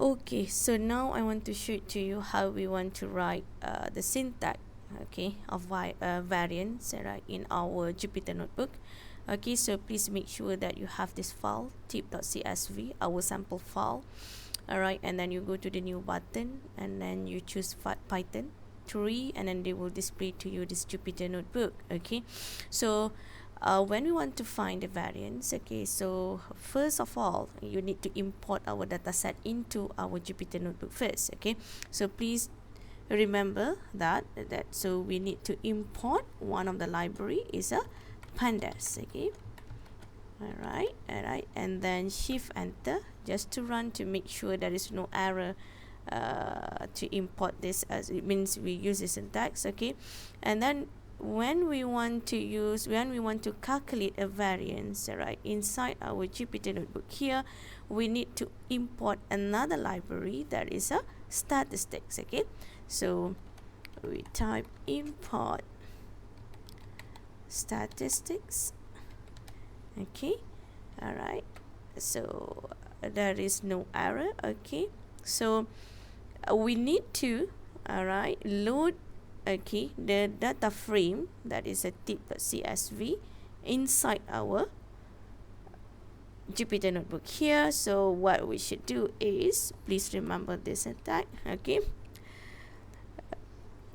Okay, so now I want to show it to you how we want to write the syntax, okay, of variance, right, in our Jupyter notebook. Okay, so please make sure that you have this file tip.csv, our sample file. All right, and then you go to the new button and then you choose Python 3, and then they will display to you this Jupyter notebook. Okay, so when we want to find the variance, okay, so first of all you need to import our dataset into our Jupyter notebook first. Okay, so please remember that so we need to import one of the library is a pandas. Okay, all right, and then shift enter just to run to make sure there is no error to import this, as it means we use the syntax. Okay, and then when we want to calculate a variance, right, inside our Jupyter notebook here, we need to import another library that is a statistics. Okay, so we type import statistics. Okay, all right, so there is no error. Okay, so we need to, all right, load, okay, the data frame that is a tip.csv inside our Jupyter notebook here. So what we should do is, please remember this attack. Okay,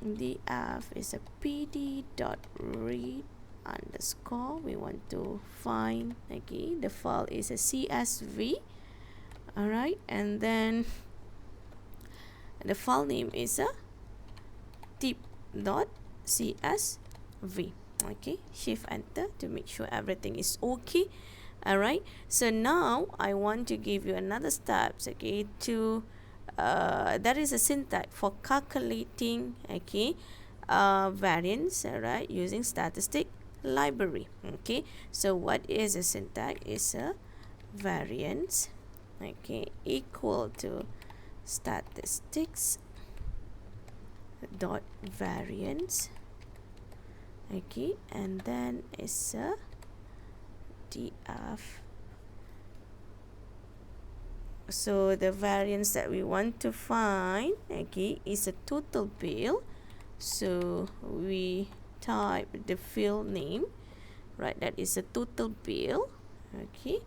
df is a pd.read underscore. We want to find, okay, the file is a csv. All right, and then the file name is a tip.csv. Okay, shift enter to make sure everything is okay. All right, so now I want to give you another steps, okay, to that is a syntax for calculating, okay, variance, all right, using statistic library. Okay, so what is a syntax? Is a variance, okay, equal to statistics dot variance, okay, and then it's a df. So the variance that we want to find, okay, is a total bill. So we type the field name, right, that is a total bill. Okay,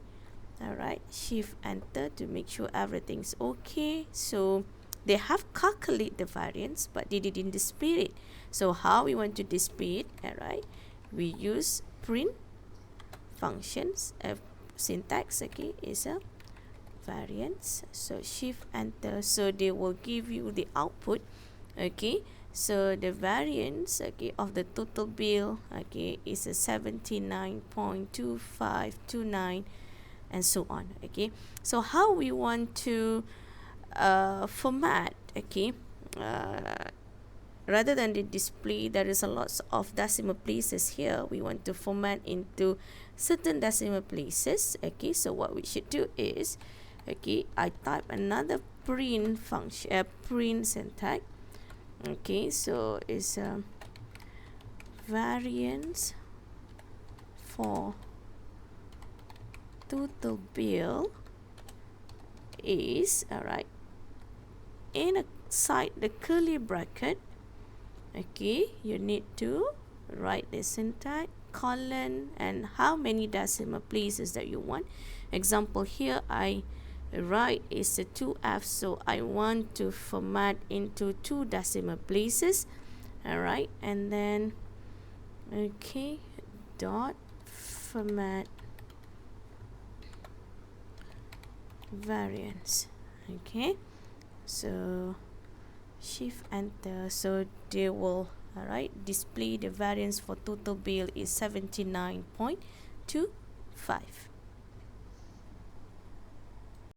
all right, shift enter to make sure everything's okay. So they have calculated the variance, but they didn't display it. So how we want to display it? All right, we use print functions. Syntax, okay, is a variance. So shift enter, so they will give you the output. Okay, so the variance, okay, of the total bill, okay, is a 79.2529 and so on. Okay, so how we want to format, okay, rather than the display there is a lots of decimal places here, we want to format into certain decimal places. Okay, so what we should do is, okay, I type another print function, print syntax. Okay, so it's a variance for total bill is, all right, inside the curly bracket, okay, you need to write the syntax, colon, and how many decimal places that you want. Example here, I write is a 2f, so I want to format into 2 decimal places. All right, and then, okay, dot format variance. Okay, so shift enter, so they will, all right, display the variance for total bill is 79.25.